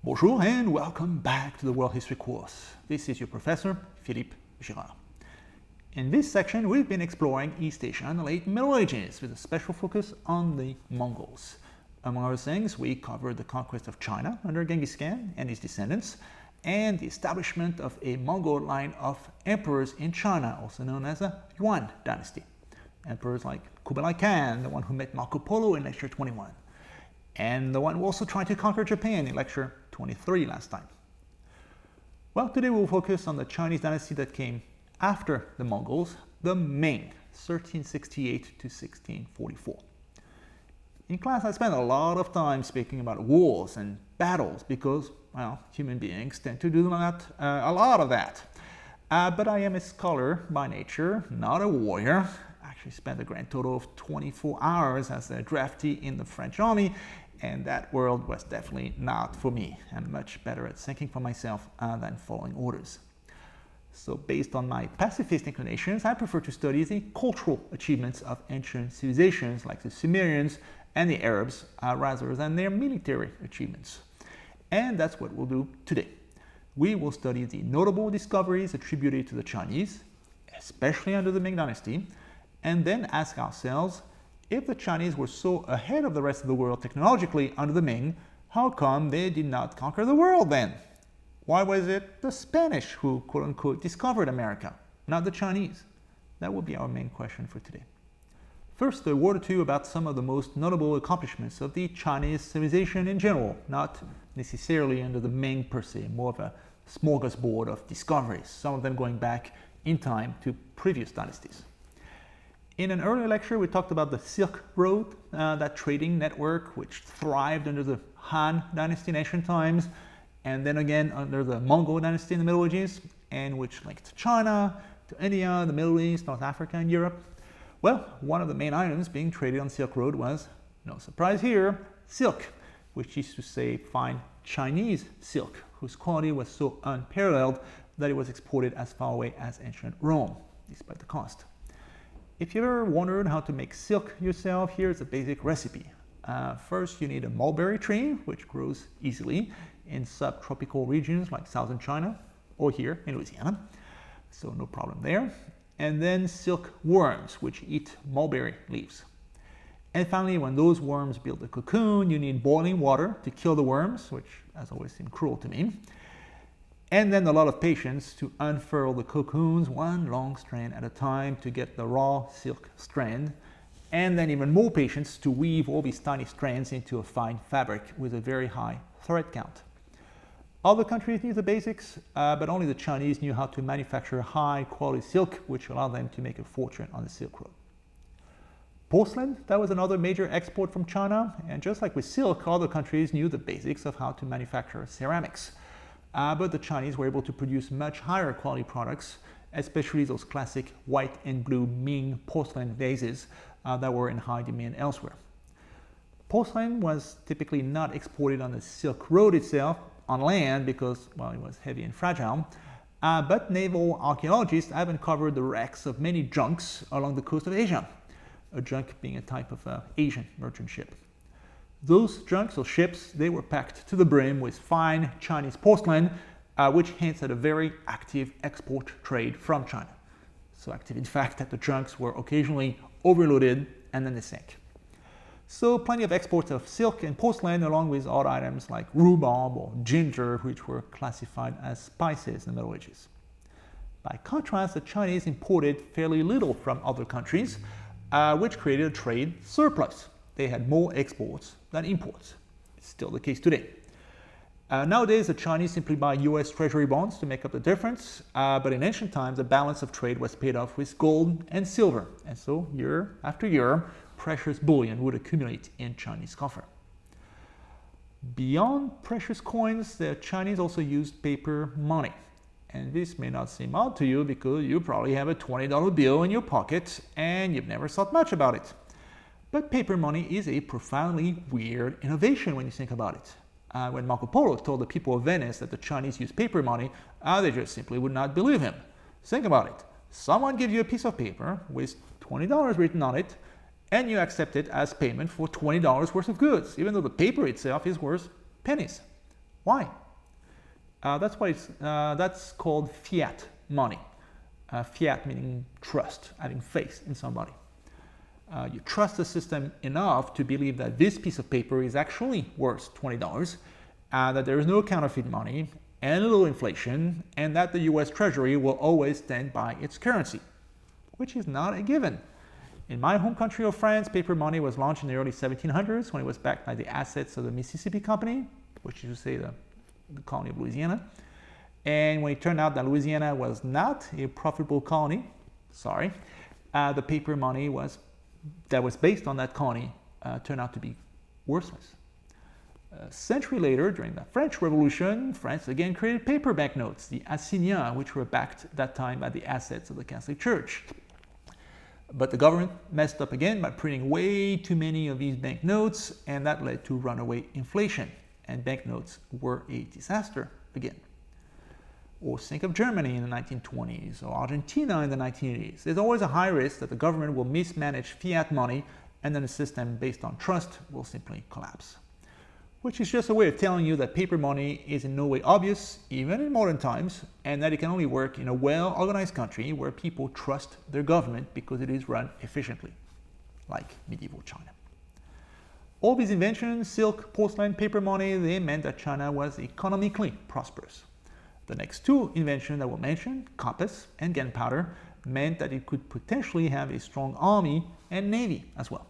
Bonjour and welcome back to the World History course. This is your professor, Philippe Girard. In this section, we've been exploring East Asia and the late Middle Ages with a special focus on the Mongols. Among other things, we covered the conquest of China under Genghis Khan and his descendants, and the establishment of a Mongol line of emperors in China, also known as the Yuan dynasty. Emperors like Kublai Khan, the one who met Marco Polo in lecture 21, and the one who also tried to conquer Japan in lecture 23 last time. Well, today we'll focus on the Chinese dynasty that came after the Mongols, the Ming, 1368 to 1644. In class, I spent a lot of time speaking about wars and battles because, well, human beings tend to do that, a lot of that. But I am a scholar by nature, not a warrior. I actually spent a grand total of 24 hours as a draftee in the French army, and that world was definitely not for me. I'm much better at thinking for myself than following orders. So based on my pacifist inclinations, I prefer to study the cultural achievements of ancient civilizations like the Sumerians and the Arabs rather than their military achievements. And that's what we'll do today. We will study the notable discoveries attributed to the Chinese, especially under the Ming dynasty, and then ask ourselves, if the Chinese were so ahead of the rest of the world technologically under the Ming, how come they did not conquer the world then? Why was it the Spanish who, quote-unquote, discovered America, not the Chinese? That will be our main question for today. First, a word or two about some of the most notable accomplishments of the Chinese civilization in general, not necessarily under the Ming per se, more of a smorgasbord of discoveries, some of them going back in time to previous dynasties. In an earlier lecture, we talked about the Silk Road, that trading network which thrived under the Han dynasty in ancient times, and then again under the Mongol dynasty in the Middle Ages, and which linked China, to India, the Middle East, North Africa, and Europe. Well, one of the main items being traded on Silk Road was, no surprise here, silk, which is to say fine Chinese silk, whose quality was so unparalleled that it was exported as far away as ancient Rome, despite the cost. If you ever wondered how to make silk yourself, here's a basic recipe. First, you need a mulberry tree, which grows easily in subtropical regions like southern China or here in Louisiana, so no problem there. And then silk worms, which eat mulberry leaves. And finally, when those worms build a cocoon, you need boiling water to kill the worms, which has always seemed cruel to me. And then a lot of patience to unfurl the cocoons one long strand at a time to get the raw silk strand. And then even more patience to weave all these tiny strands into a fine fabric with a very high thread count. Other countries knew the basics, but only the Chinese knew how to manufacture high-quality silk, which allowed them to make a fortune on the Silk Road. Porcelain, that was another major export from China, and just like with silk, other countries knew the basics of how to manufacture ceramics. But the Chinese were able to produce much higher quality products, especially those classic white and blue Ming porcelain vases that were in high demand elsewhere. Porcelain was typically not exported on the Silk Road itself, on land because, well, it was heavy and fragile, but naval archaeologists have uncovered the wrecks of many junks along the coast of Asia, a junk being a type of Asian merchant ship. Those junks or ships, they were packed to the brim with fine Chinese porcelain, which hints at a very active export trade from China. So active, in fact, that the junks were occasionally overloaded and then they sank. So plenty of exports of silk and porcelain along with odd items like rhubarb or ginger, which were classified as spices in the Middle Ages. By contrast, the Chinese imported fairly little from other countries, which created a trade surplus. They had more exports than imports. It's still the case today. Nowadays, the Chinese simply buy US Treasury bonds to make up the difference, but in ancient times, the balance of trade was paid off with gold and silver, and so year after year, precious bullion would accumulate in Chinese coffer. Beyond precious coins, the Chinese also used paper money. And this may not seem odd to you because you probably have a $20 bill in your pocket and you've never thought much about it. But paper money is a profoundly weird innovation when you think about it. When Marco Polo told the people of Venice that the Chinese used paper money, they just simply would not believe him. Think about it. Someone gives you a piece of paper with $20 written on it, and you accept it as payment for $20 worth of goods, even though the paper itself is worth pennies. Why? That's called fiat money. Fiat meaning trust, having faith in somebody. You trust the system enough to believe that this piece of paper is actually worth $20, that there is no counterfeit money and little inflation, and that the US Treasury will always stand by its currency, which is not a given. In my home country of France, paper money was launched in the early 1700s when it was backed by the assets of the Mississippi Company, which is to say the colony of Louisiana. And when it turned out that Louisiana was not a profitable colony, the paper money that was based on that colony turned out to be worthless. A century later, during the French Revolution, France again created paper banknotes, the assignats, which were backed at that time by the assets of the Catholic Church. But the government messed up again by printing way too many of these banknotes, and that led to runaway inflation, and banknotes were a disaster again. Or think of Germany in the 1920s, or Argentina in the 1980s. There's always a high risk that the government will mismanage fiat money, and then the system based on trust will simply collapse. Which is just a way of telling you that paper money is in no way obvious, even in modern times, and that it can only work in a well-organized country where people trust their government because it is run efficiently, like medieval China. All these inventions, silk, porcelain, paper money, they meant that China was economically prosperous. The next two inventions that we'll mention, compass and gunpowder, meant that it could potentially have a strong army and navy as well.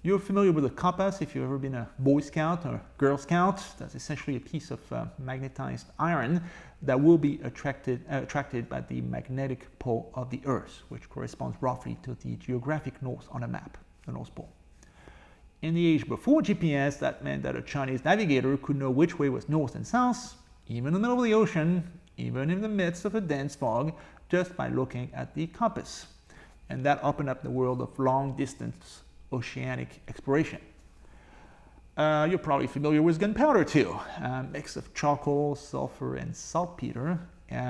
You're familiar with a compass if you've ever been a Boy Scout or Girl Scout. That's essentially a piece of magnetized iron that will be attracted by the magnetic pole of the Earth, which corresponds roughly to the geographic north on a map, the North Pole. In the age before GPS, that meant that a Chinese navigator could know which way was north and south, even in the middle of the ocean, even in the midst of a dense fog, just by looking at the compass. And that opened up the world of long-distance oceanic exploration. You're probably familiar with gunpowder too, a mix of charcoal, sulfur, and saltpeter,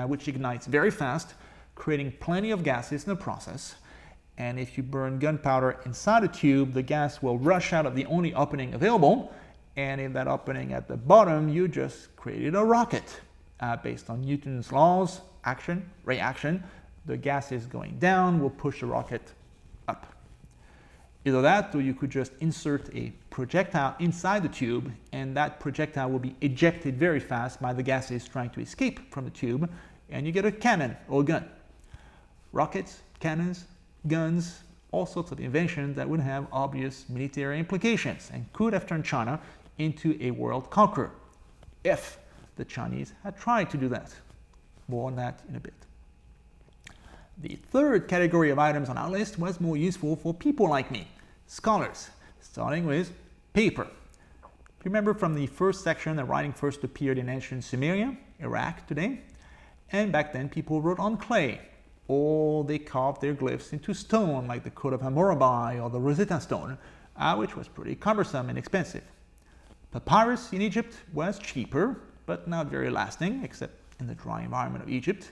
which ignites very fast, creating plenty of gases in the process. And if you burn gunpowder inside a tube, the gas will rush out of the only opening available, and in that opening at the bottom, you just created a rocket. Based on Newton's laws, action, reaction, the gases going down will push the rocket up. Either that, or you could just insert a projectile inside the tube, and that projectile will be ejected very fast by the gases trying to escape from the tube, and you get a cannon or a gun. Rockets, cannons, guns, all sorts of inventions that would have obvious military implications and could have turned China into a world conqueror, if the Chinese had tried to do that. More on that in a bit. The third category of items on our list was more useful for people like me, scholars, starting with paper. Remember from the first section that writing first appeared in ancient Sumeria, Iraq today, and back then people wrote on clay, or they carved their glyphs into stone like the Code of Hammurabi or the Rosetta Stone, which was pretty cumbersome and expensive. Papyrus in Egypt was cheaper, but not very lasting, except in the dry environment of Egypt.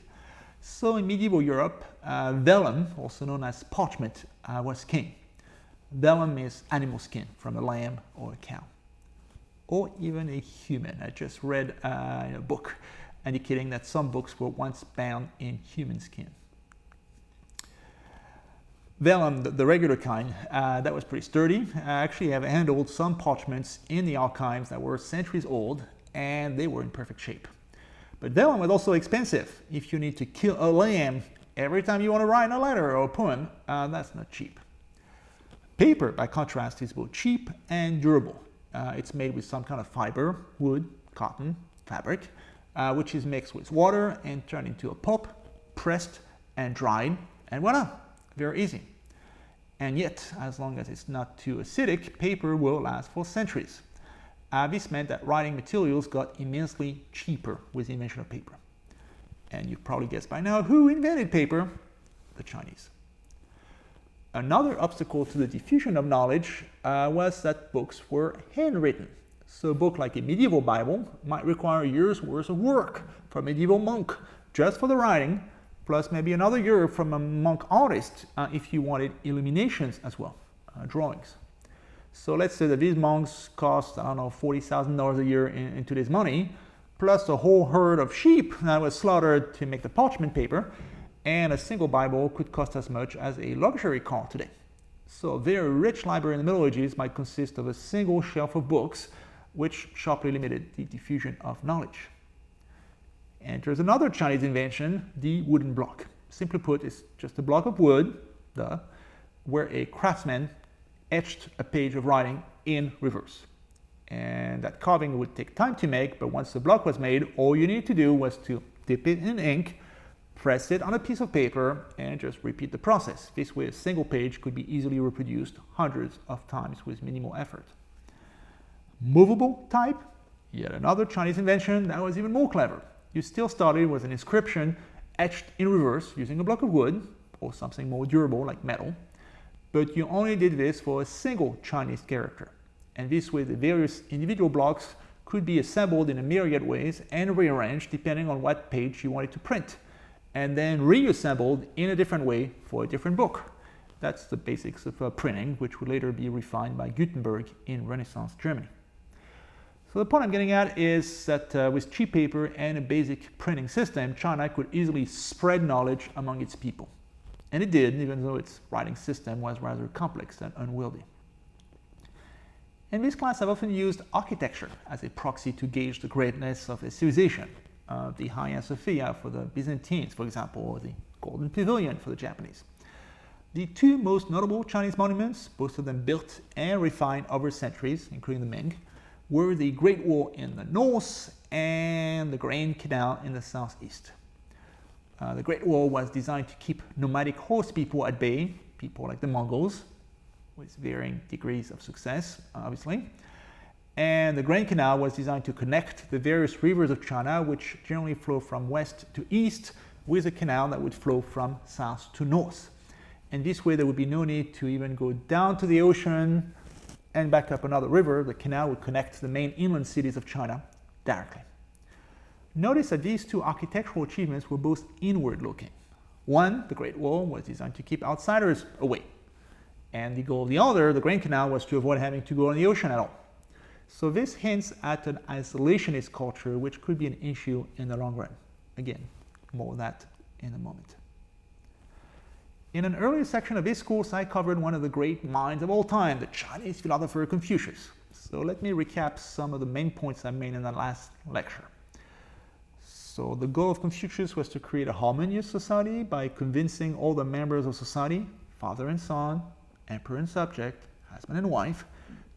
So in medieval Europe, vellum, also known as parchment, was king. Vellum is animal skin from a lamb or a cow, or even a human. I just read in a book indicating that some books were once bound in human skin. Vellum, the regular kind, that was pretty sturdy. I actually have handled some parchments in the archives that were centuries old, and they were in perfect shape. But vellum was also expensive. If you need to kill a lamb every time you want to write a letter or a poem, that's not cheap. Paper, by contrast, is both cheap and durable. It's made with some kind of fiber, wood, cotton, fabric, which is mixed with water and turned into a pulp, pressed and dried, and voila, very easy. And yet, as long as it's not too acidic, paper will last for centuries. This meant that writing materials got immensely cheaper with the invention of paper. And you've probably guessed by now who invented paper? The Chinese. Another obstacle to the diffusion of knowledge was that books were handwritten. So a book like a medieval Bible might require a year's worth of work from a medieval monk just for the writing, plus maybe another year from a monk artist if you wanted illuminations as well, drawings. So let's say that these monks cost, I don't know, $40,000 a year in today's money, plus a whole herd of sheep that was slaughtered to make the parchment paper, and a single Bible could cost as much as a luxury car today. So a very rich library in the Middle Ages might consist of a single shelf of books, which sharply limited the diffusion of knowledge. And there's another Chinese invention, the wooden block. Simply put, it's just a block of wood, where a craftsman etched a page of writing in reverse. And that carving would take time to make, but once the block was made, all you needed to do was to dip it in ink, press it on a piece of paper, and just repeat the process. This way, a single page could be easily reproduced hundreds of times with minimal effort. Movable type, yet another Chinese invention that was even more clever. You still started with an inscription etched in reverse using a block of wood or something more durable like metal, but you only did this for a single Chinese character. And this way, the various individual blocks could be assembled in a myriad ways and rearranged depending on what page you wanted to print, and then reassembled in a different way for a different book. That's the basics of printing, which would later be refined by Gutenberg in Renaissance Germany. So the point I'm getting at is that with cheap paper and a basic printing system, China could easily spread knowledge among its people. And it did, even though its writing system was rather complex and unwieldy. In this class, I've often used architecture as a proxy to gauge the greatness of a civilization. The Hagia Sophia for the Byzantines, for example, or the Golden Pavilion for the Japanese. The two most notable Chinese monuments, both of them built and refined over centuries, including the Ming, were the Great Wall in the north and the Grand Canal in the southeast. The Great Wall was designed to keep nomadic horse people at bay, people like the Mongols, with varying degrees of success, obviously. And the Grand Canal was designed to connect the various rivers of China, which generally flow from west to east, with a canal that would flow from south to north. And this way, there would be no need to even go down to the ocean and back up another river. The canal would connect the main inland cities of China directly. Notice that these two architectural achievements were both inward-looking. One, the Great Wall, was designed to keep outsiders away. And the goal of the other, the Grand Canal, was to avoid having to go on the ocean at all. So this hints at an isolationist culture, which could be an issue in the long run. Again, more of that in a moment. In an earlier section of this course, I covered one of the great minds of all time, the Chinese philosopher Confucius. So let me recap some of the main points I made in the last lecture. So the goal of Confucius was to create a harmonious society by convincing all the members of society, father and son, emperor and subject, husband and wife,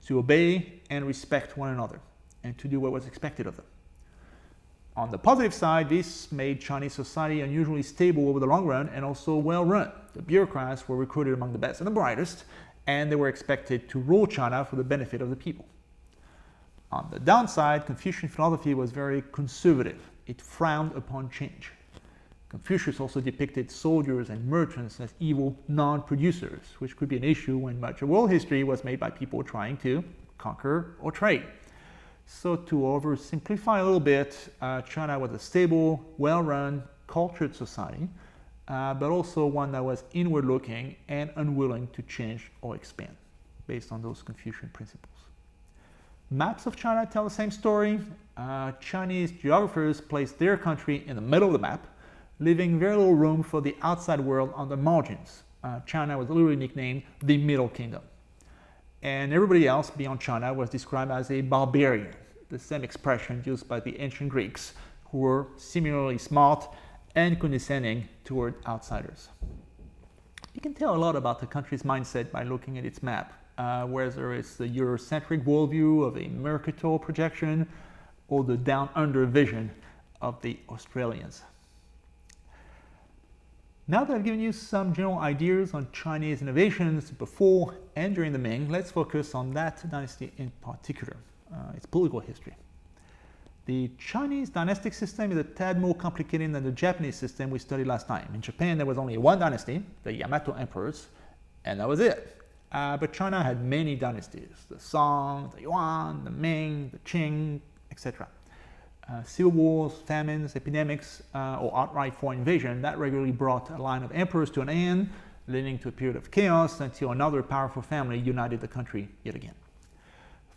to obey and respect one another, and to do what was expected of them. On the positive side, this made Chinese society unusually stable over the long run and also well run. The bureaucrats were recruited among the best and the brightest, and they were expected to rule China for the benefit of the people. On the downside, Confucian philosophy was very conservative. It frowned upon change. Confucius also depicted soldiers and merchants as evil non-producers, which could be an issue when much of world history was made by people trying to conquer or trade. So to oversimplify a little bit, China was a stable, well-run, cultured society, but also one that was inward-looking and unwilling to change or expand, based on those Confucian principles. Maps of China tell the same story. Chinese geographers placed their country in the middle of the map, leaving very little room for the outside world on the margins. China was literally nicknamed the Middle Kingdom. And everybody else beyond China was described as a barbarian, the same expression used by the ancient Greeks, who were similarly smart and condescending toward outsiders. You can tell a lot about the country's mindset by looking at its map, whether it's the Eurocentric worldview of a Mercator projection or the down-under vision of the Australians. Now that I've given you some general ideas on Chinese innovations before and during the Ming, let's focus on that dynasty in particular, its political history. The Chinese dynastic system is a tad more complicated than the Japanese system we studied last time. In Japan, there was only one dynasty, the Yamato emperors, and that was it. But China had many dynasties, the Song, the Yuan, the Ming, the Qing, etc. Civil wars, famines, epidemics, or outright foreign invasion, that regularly brought a line of emperors to an end, leading to a period of chaos until another powerful family united the country yet again.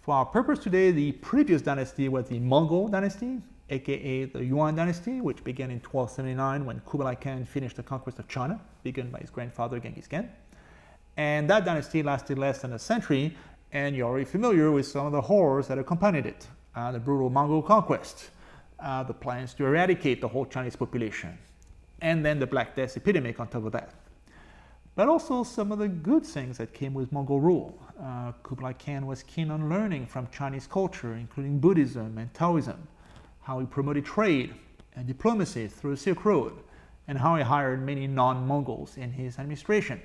For our purpose today, the previous dynasty was the Mongol dynasty, aka the Yuan dynasty, which began in 1279 when Kublai Khan finished the conquest of China, begun by his grandfather Genghis Khan. And that dynasty lasted less than a century, and you're already familiar with some of the horrors that accompanied it. The brutal Mongol conquest, the plans to eradicate the whole Chinese population, and then the Black Death epidemic on top of that. But also some of the good things that came with Mongol rule. Kublai Khan was keen on learning from Chinese culture, including Buddhism and Taoism, how he promoted trade and diplomacy through the Silk Road, and how he hired many non-Mongols in his administration.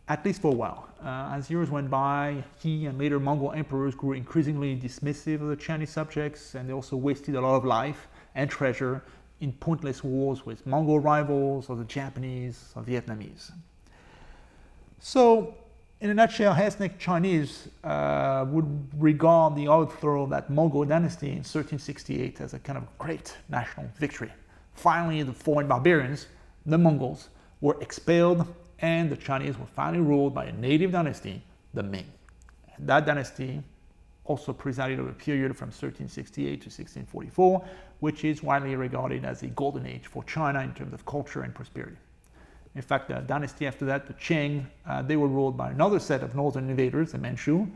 At least for a while. As years went by, he and later Mongol emperors grew increasingly dismissive of the Chinese subjects, and they also wasted a lot of life and treasure in pointless wars with Mongol rivals or the Japanese or Vietnamese. So, in a nutshell, ethnic Chinese would regard the overthrow of that Mongol dynasty in 1368 as a kind of great national victory. Finally, the foreign barbarians, the Mongols, were expelled, and the Chinese were finally ruled by a native dynasty, the Ming. And that dynasty also presided over a period from 1368 to 1644, which is widely regarded as the golden age for China in terms of culture and prosperity. In fact, the dynasty after that, the Qing, they were ruled by another set of northern invaders, the Manchu,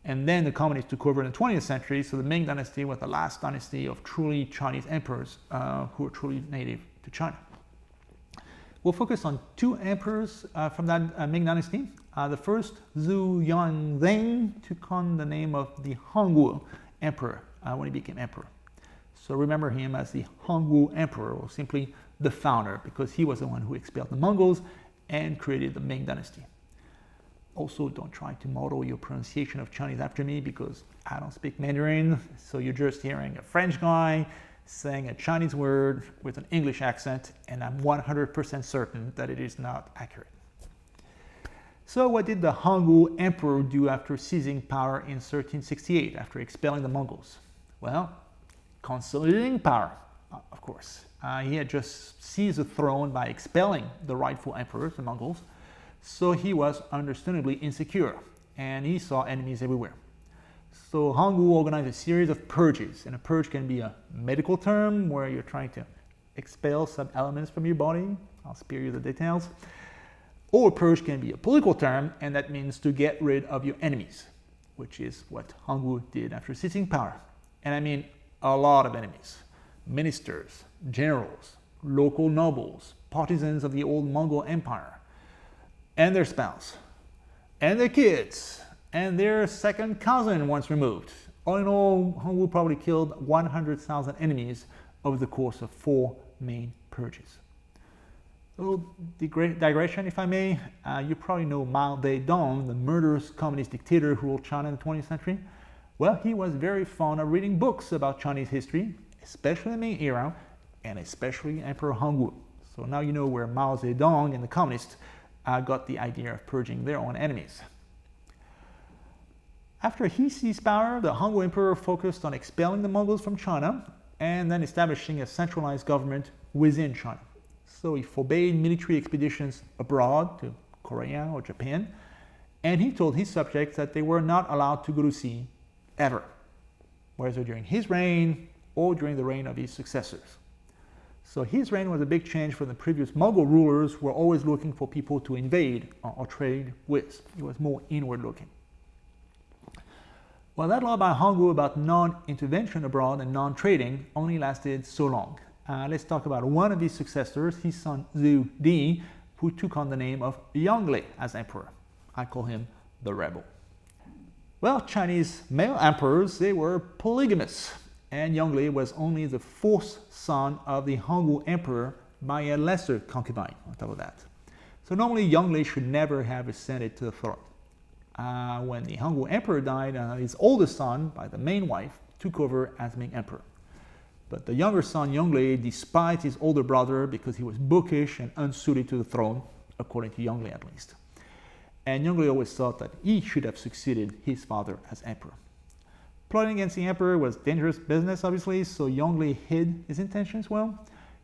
and then the communists took over in the 20th century, so the Ming dynasty was the last dynasty of truly Chinese emperors who were truly native to China. We'll focus on two emperors from that Ming dynasty. The first, Zhu Yangzheng, took on the name of the Hongwu Emperor when he became emperor. So remember him as the Hongwu Emperor, or simply the founder, because he was the one who expelled the Mongols and created the Ming dynasty. Also, don't try to model your pronunciation of Chinese after me, because I don't speak Mandarin, so you're just hearing a French guy saying a Chinese word with an English accent, and I'm 100% certain that it is not accurate. So what did the Hongwu Emperor do after seizing power in 1368, after expelling the Mongols? Well, consolidating power, of course. He had just seized the throne by expelling the rightful emperors, the Mongols, so he was understandably insecure, and he saw enemies everywhere. So Hongwu organized a series of purges, and a purge can be a medical term where you're trying to expel some elements from your body. I'll spare you the details. Or a purge can be a political term, and that means to get rid of your enemies, which is what Hongwu did after seizing power. And I mean a lot of enemies. Ministers, generals, local nobles, partisans of the old Mongol Empire, and their spouse, and their kids, and their second cousin once removed. All in all, Hongwu probably killed 100,000 enemies over the course of 4 main purges. A little digression, if I may. You probably know Mao Zedong, the murderous communist dictator who ruled China in the 20th century. Well, he was very fond of reading books about Chinese history, especially the Ming era, and especially Emperor Hongwu. So now you know where Mao Zedong and the communists got the idea of purging their own enemies. After he seized power, the Hongwu Emperor focused on expelling the Mongols from China and then establishing a centralized government within China. So he forbade military expeditions abroad to Korea or Japan, and he told his subjects that they were not allowed to go to sea ever, whether during his reign or during the reign of his successors. So his reign was a big change from the previous Mongol rulers who were always looking for people to invade or trade with. He was more inward looking. Well, that law by Hongwu about non-intervention abroad and non-trading only lasted so long. Let's talk about one of his successors, his son Zhu Di, who took on the name of Yongle as emperor. I call him the rebel. Well, Chinese male emperors, they were polygamous, and Yongle was only the 4th son of the Hongwu Emperor by a lesser concubine on top of that. So normally Yongle should never have ascended to the throne. When the Hongwu Emperor died, his oldest son, by the main wife, took over as Ming Emperor. But the younger son, Yongle, despised his older brother because he was bookish and unsuited to the throne, according to Yongle at least. And Yongle always thought that he should have succeeded his father as emperor. Plotting against the emperor was dangerous business, obviously, so Yongle hid his intentions well.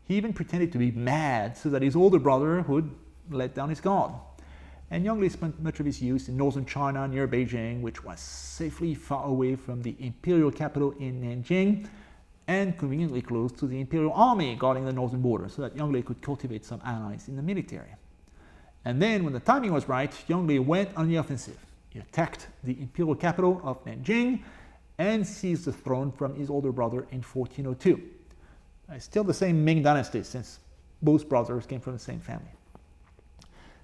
He even pretended to be mad so that his older brother would let down his guard. and Yongle spent much of his youth in northern China near Beijing, which was safely far away from the imperial capital in Nanjing and conveniently close to the imperial army guarding the northern border, so that Yongle could cultivate some allies in the military. And then, when the timing was right, Yongle went on the offensive. He attacked the imperial capital of Nanjing and seized the throne from his older brother in 1402. It's still the same Ming dynasty, since both brothers came from the same family.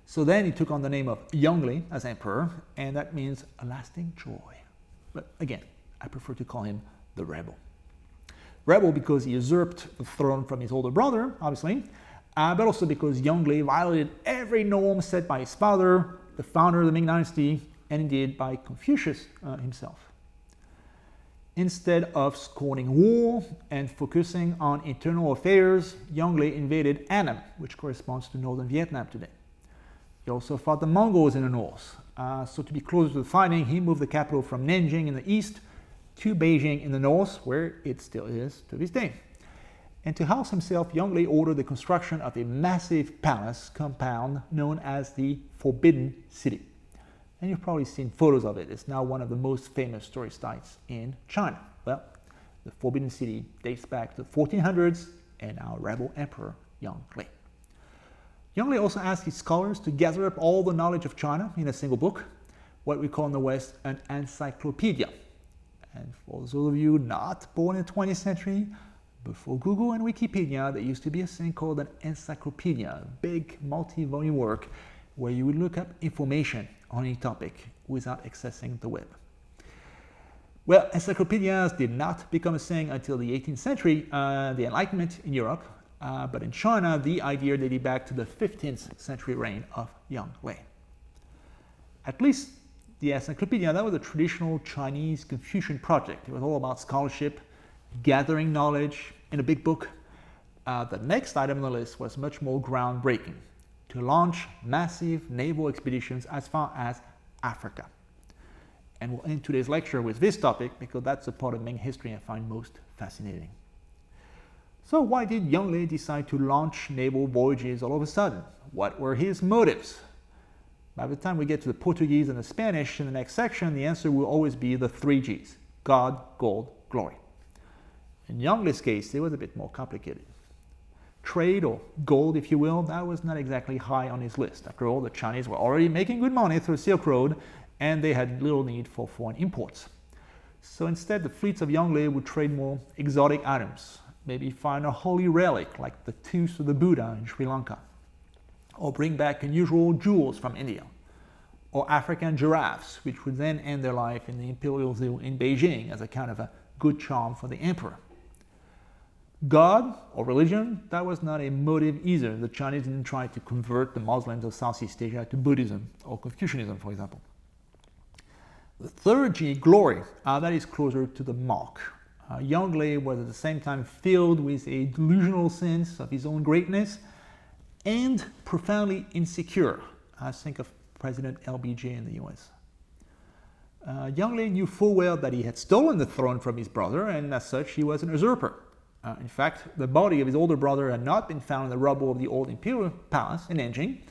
So then he took on the name of Yongle as emperor, and that means a lasting joy. But again, I prefer to call him the rebel. Rebel because he usurped the throne from his older brother, obviously, but also because Yongle violated every norm set by his father, the founder of the Ming dynasty, and indeed by Confucius himself. Instead of scorning war and focusing on internal affairs, Yongle invaded Annam, which corresponds to northern Vietnam today. He also fought the Mongols in the north. So to be closer to the fighting, he moved the capital from Nanjing in the east to Beijing in the north, where it still is to this day. And to house himself, Yongle ordered the construction of a massive palace compound known as the Forbidden City. And you've probably seen photos of it. It's now one of the most famous tourist sites in China. Well, the Forbidden City dates back to the 1400s and our rebel emperor, Yongle. Yongle also asked his scholars to gather up all the knowledge of China in a single book, what we call in the West an encyclopedia. And for those of you not born in the 20th century, before Google and Wikipedia, there used to be a thing called an encyclopedia, a big multi-volume work where you would look up information on any topic without accessing the web. Well, encyclopedias did not become a thing until the 18th century, the Enlightenment in Europe, but in China, the idea dated back to the 15th century reign of Yongle. At least the encyclopedia, that was a traditional Chinese Confucian project. It was all about scholarship, gathering knowledge in a big book. The next item on the list was much more groundbreaking: to launch massive naval expeditions as far as Africa. And we'll end today's lecture with this topic because that's the part of Ming history I find most fascinating. So why did Yongle decide to launch naval voyages all of a sudden? What were his motives? By the time we get to the Portuguese and the Spanish in the next section, the answer will always be the 3 Gs: God, gold, glory. In Yongle's case, it was a bit more complicated. Trade, or gold if you will, that was not exactly high on his list. After all, the Chinese were already making good money through the Silk Road, and they had little need for foreign imports. So instead, the fleets of Yongle would trade more exotic items, maybe find a holy relic like the tooth of the Buddha in Sri Lanka, or bring back unusual jewels from India, or African giraffes, which would then end their life in the Imperial Zoo in Beijing as a kind of a good charm for the emperor. God or religion, that was not a motive either. The Chinese didn't try to convert the Muslims of Southeast Asia to Buddhism or Confucianism, for example. The 3rd G, glory, that is closer to the mark. Yongle was at the same time filled with a delusional sense of his own greatness and profoundly insecure. I think of President LBJ in the US. Yongle knew full well that he had stolen the throne from his brother, and as such he was an usurper. In fact, the body of his older brother had not been found in the rubble of the old imperial palace in Nanjing,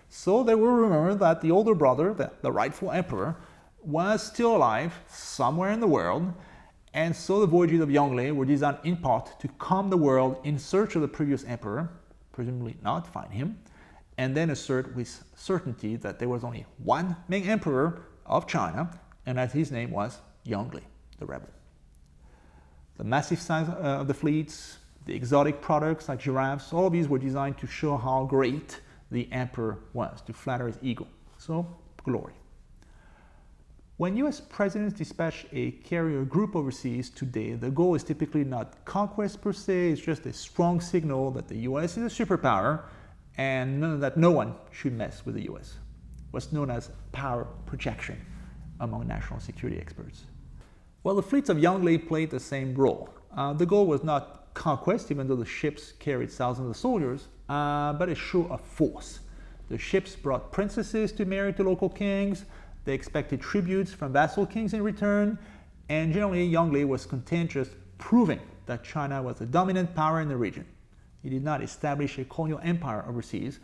so there were rumors that the older brother, the rightful emperor, was still alive somewhere in the world, and so the voyages of Yongle were designed in part to comb the world in search of the previous emperor, presumably not find him, and then assert with certainty that there was only one Ming emperor of China, and that his name was Yongle, the rebel. The massive size of the fleets, the exotic products like giraffes, all of these were designed to show how great the emperor was, to flatter his ego. So, glory. When US presidents dispatch a carrier group overseas today, the goal is typically not conquest per se, it's just a strong signal that the US is a superpower and that no one should mess with the US. What's known as power projection among national security experts. Well, the fleets of Yongle played the same role. The goal was not conquest, even though the ships carried thousands of soldiers, but a show of force. The ships brought princesses to marry to local kings, they expected tributes from vassal kings in return, and generally Yongle was content just proving that China was the dominant power in the region. He did not establish a colonial empire overseas,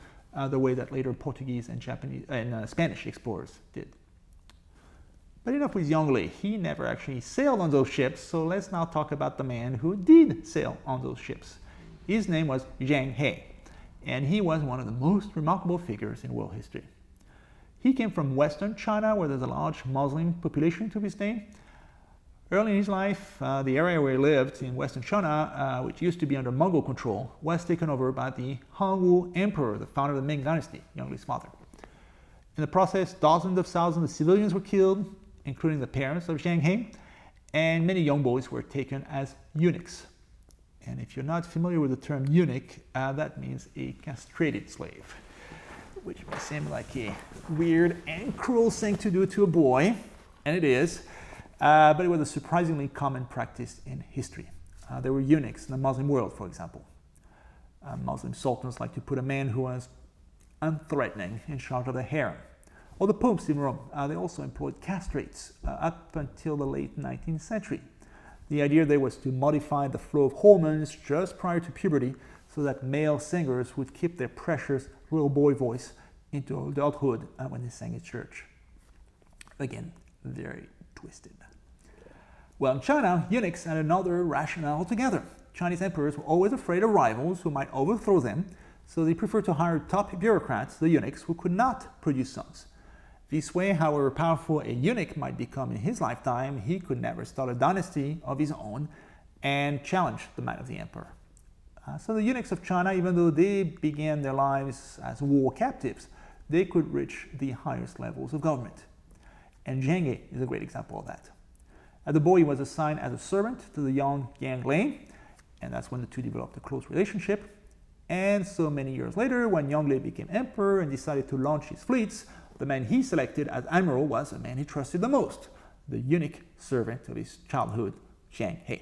the way that later Portuguese and Spanish explorers did. But enough with Yongle. He never actually sailed on those ships, so let's now talk about the man who did sail on those ships. His name was Zheng He, and he was one of the most remarkable figures in world history. He came from Western China, where there's a large Muslim population to this day. Early in his life, the area where he lived in Western China, which used to be under Mongol control, was taken over by the Hongwu Emperor, the founder of the Ming dynasty, Yongle's father. In the process, dozens of thousands of civilians were killed, including the parents of Zheng He, and many young boys were taken as eunuchs. And if you're not familiar with the term eunuch, that means a castrated slave, which may seem like a weird and cruel thing to do to a boy, and it is, but it was a surprisingly common practice in history. There were eunuchs in the Muslim world, for example. Muslim sultans liked to put a man who was unthreatening in charge of the harem. Or the popes in Rome, they also employed castrates up until the late 19th century. The idea there was to modify the flow of hormones just prior to puberty so that male singers would keep their precious little boy voice into adulthood when they sang at church. Again, very twisted. Well, in China, eunuchs had another rationale altogether. Chinese emperors were always afraid of rivals who might overthrow them, so they preferred to hire top bureaucrats, the eunuchs, who could not produce sons. This way, however powerful a eunuch might become in his lifetime, he could never start a dynasty of his own and challenge the might of the emperor. So the eunuchs of China, even though they began their lives as war captives, they could reach the highest levels of government. And Zheng He is a great example of that. As a boy, he was assigned as a servant to the young Yongle, and that's when the two developed a close relationship. And so many years later, when Yongle became emperor and decided to launch his fleets, the man he selected as admiral was the man he trusted the most, the eunuch servant of his childhood, Zheng He.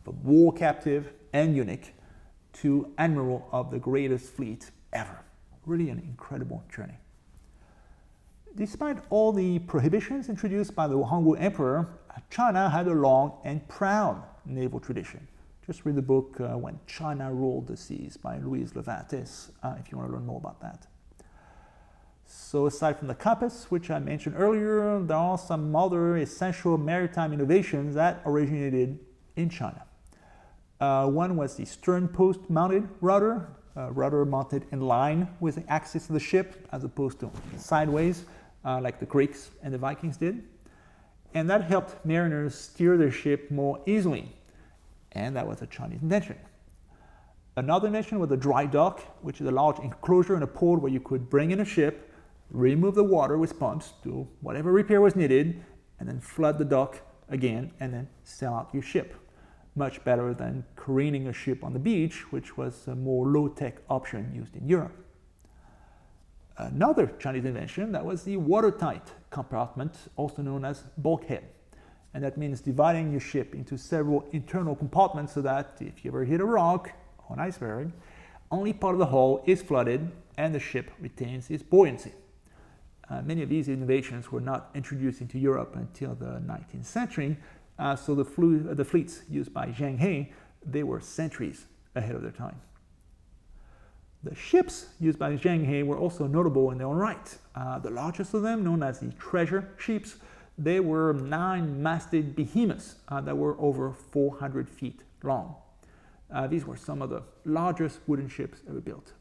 From war captive and eunuch to admiral of the greatest fleet ever. Really an incredible journey. Despite all the prohibitions introduced by the Hongwu Emperor, China had a long and proud naval tradition. Just read the book When China Ruled the Seas by Louise Levates if you want to learn more about that. So aside from the compass, which I mentioned earlier, there are some other essential maritime innovations that originated in China. One was the stern post mounted rudder, rudder mounted in line with the axis of the ship as opposed to sideways like the Greeks and the Vikings did. And that helped mariners steer their ship more easily. And that was a Chinese invention. Another invention was the dry dock, which is a large enclosure in a port where you could bring in a ship, remove the water with pumps, do whatever repair was needed, and then flood the dock again and then sail out your ship. Much better than careening a ship on the beach, which was a more low-tech option used in Europe. Another Chinese invention, that was the watertight compartment, also known as bulkhead. And that means dividing your ship into several internal compartments so that if you ever hit a rock or an iceberg, only part of the hull is flooded and the ship retains its buoyancy. Many of these innovations were not introduced into Europe until the 19th century, so the fleets used by Zheng He, they were centuries ahead of their time. The ships used by Zheng He were also notable in their own right. The largest of them, known as the treasure ships, they were 9-masted behemoths that were over 400 feet long. These were some of the largest wooden ships ever built.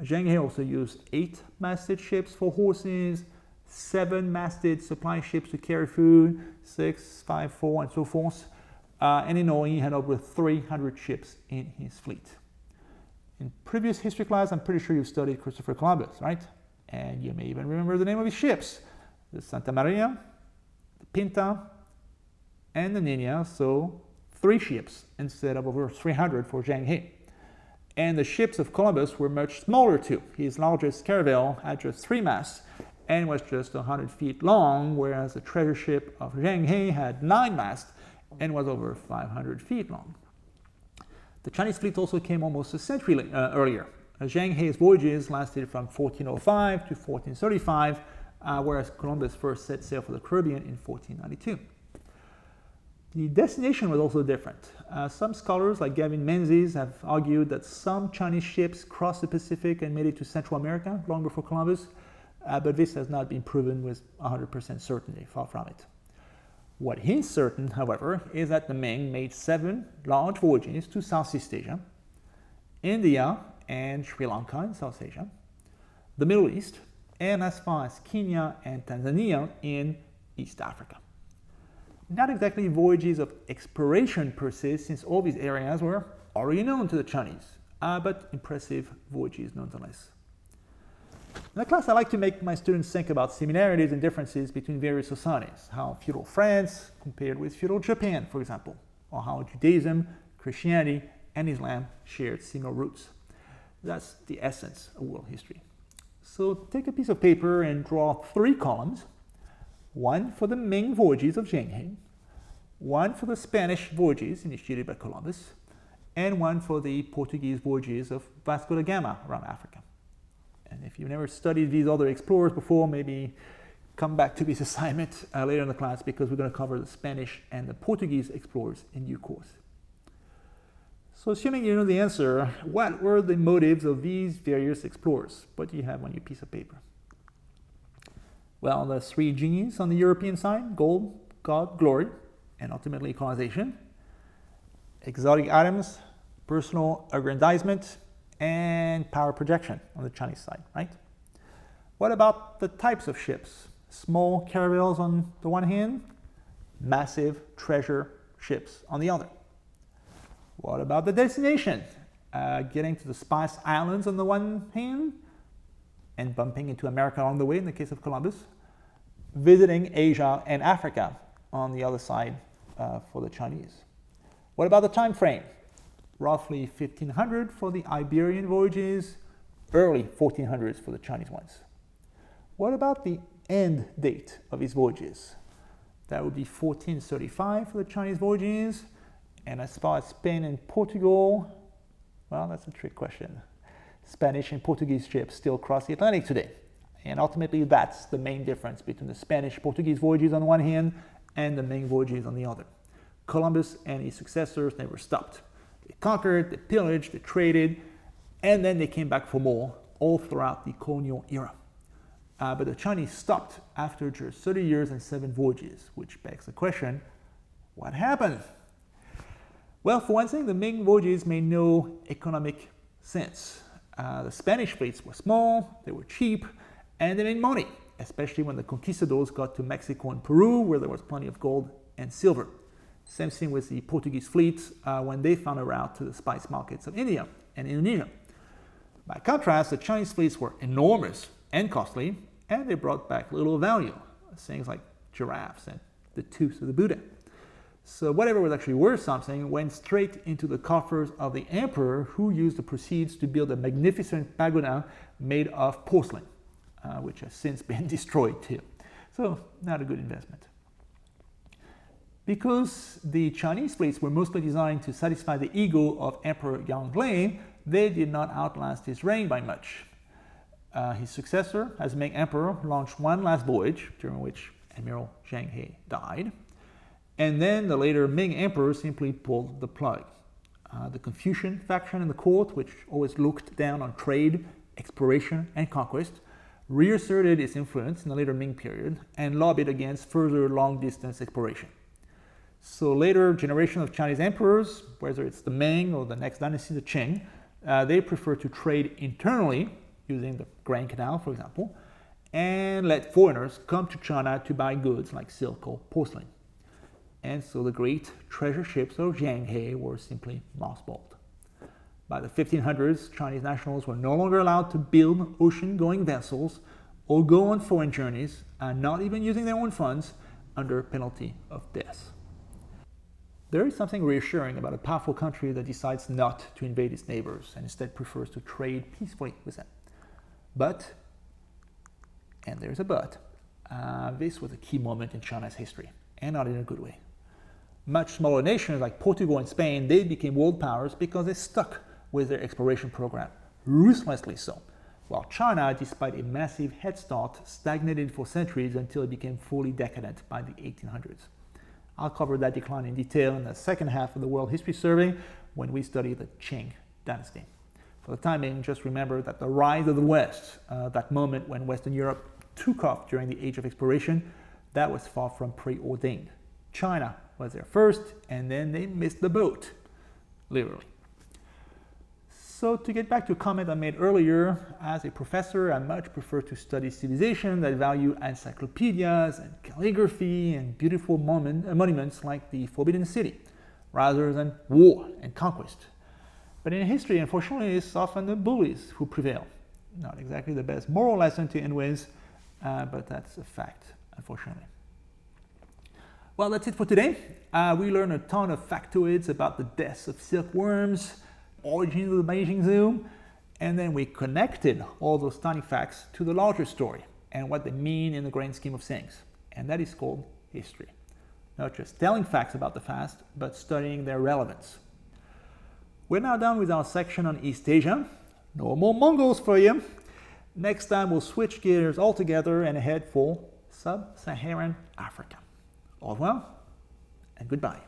Zheng He also used 8-masted ships for horses, 7-masted supply ships to carry food, 6, 5, 4, and so forth. And in all, he had over 300 ships in his fleet. In previous history class, I'm pretty sure you've studied Christopher Columbus, right? And you may even remember the name of his ships, the Santa Maria, the Pinta, and the Nina. So 3 ships instead of over 300 for Zheng He. And the ships of Columbus were much smaller too. His largest caravel had just 3 masts and was just 100 feet long, whereas the treasure ship of Zheng He had 9 masts and was over 500 feet long. The Chinese fleet also came almost a century earlier. Zheng He's voyages lasted from 1405 to 1435, whereas Columbus first set sail for the Caribbean in 1492. The destination was also different. Some scholars, like Gavin Menzies, have argued that some Chinese ships crossed the Pacific and made it to Central America long before Columbus, but this has not been proven with 100% certainty, far from it. What is certain, however, is that the Ming made 7 large voyages to Southeast Asia, India and Sri Lanka in South Asia, the Middle East, and as far as Kenya and Tanzania in East Africa. Not exactly voyages of exploration per se, since all these areas were already known to the Chinese, but impressive voyages nonetheless. In the class, I like to make my students think about similarities and differences between various societies, how feudal France compared with feudal Japan, for example, or how Judaism, Christianity, and Islam shared similar roots. That's the essence of world history. So take a piece of paper and draw 3 columns, one for the Ming voyages of Zheng He, one for the Spanish voyages initiated by Columbus, and one for the Portuguese voyages of Vasco da Gama around Africa. And if you've never studied these other explorers before, maybe come back to this assignment later in the class, because we're going to cover the Spanish and the Portuguese explorers in due course. So assuming you know the answer, what were the motives of these various explorers? What do you have on your piece of paper? Well, the 3 G's on the European side: gold, God, glory, and ultimately colonization. Exotic items, personal aggrandizement, and power projection on the Chinese side, right? What about the types of ships? Small caravels on the one hand, massive treasure ships on the other. What about the destination? Getting to the Spice Islands on the one hand, and bumping into America along the way in the case of Columbus. Visiting Asia and Africa on the other side for the Chinese. What about the time frame? Roughly 1500 for the Iberian voyages, early 1400s for the Chinese ones. What about the end date of these voyages? That would be 1435 for the Chinese voyages. And as far as Spain and Portugal, well, that's a trick question. Spanish and Portuguese ships still cross the Atlantic today. And ultimately, that's the main difference between the Spanish-Portuguese voyages on one hand and the Ming voyages on the other. Columbus and his successors never stopped. They conquered, they pillaged, they traded, and then they came back for more, all throughout the colonial era. But the Chinese stopped after just 30 years and 7 voyages, which begs the question, what happened? Well, for one thing, the Ming voyages made no economic sense. The Spanish fleets were small, they were cheap, and they made money, especially when the conquistadors got to Mexico and Peru, where there was plenty of gold and silver. Same thing with the Portuguese fleets when they found a route to the spice markets of India and Indonesia. By contrast, the Chinese fleets were enormous and costly, and they brought back little value, things like giraffes and the tooth of the Buddha. So whatever was actually worth something went straight into the coffers of the emperor, who used the proceeds to build a magnificent pagoda made of porcelain, which has since been destroyed too. So not a good investment. Because the Chinese fleets were mostly designed to satisfy the ego of Emperor Yongle, they did not outlast his reign by much. His successor, as Ming Emperor, launched one last voyage, during which Admiral Zheng He died. And then the later Ming Emperor simply pulled the plug. The Confucian faction in the court, which always looked down on trade, exploration, and conquest, reasserted its influence in the later Ming period and lobbied against further long-distance exploration. So later generation of Chinese emperors, whether it's the Ming or the next dynasty, the Qing, they prefer to trade internally, using the Grand Canal, for example, and let foreigners come to China to buy goods like silk or porcelain. And so the great treasure ships of Zheng He were simply mothballed. By the 1500s, Chinese nationals were no longer allowed to build ocean-going vessels or go on foreign journeys, not even using their own funds, under penalty of death. There is something reassuring about a powerful country that decides not to invade its neighbors and instead prefers to trade peacefully with them. But, and there's a but, this was a key moment in China's history, and not in a good way. Much smaller nations like Portugal and Spain, they became world powers because they stuck with their exploration program, ruthlessly so, while China, despite a massive head start, stagnated for centuries until it became fully decadent by the 1800s. I'll cover that decline in detail in the second half of the World History Survey when we study the Qing dynasty. For the time being, just remember that the rise of the West, that moment when Western Europe took off during the Age of Exploration, that was far from preordained. China was there first, and then they missed the boat, literally. So to get back to a comment I made earlier, as a professor, I much prefer to study civilizations that value encyclopedias and calligraphy and beautiful monuments like the Forbidden City, rather than war and conquest. But in history, unfortunately, it's often the bullies who prevail. Not exactly the best moral lesson to end with, but that's a fact, unfortunately. Well, that's it for today. We learned a ton of factoids about the deaths of silkworms, origins of the Beijing Zoo, and then we connected all those tiny facts to the larger story and what they mean in the grand scheme of things. And that is called history. Not just telling facts about the past, but studying their relevance. We're now done with our section on East Asia. No more Mongols for you. Next time we'll switch gears altogether and head for Sub-Saharan Africa. Au revoir and goodbye.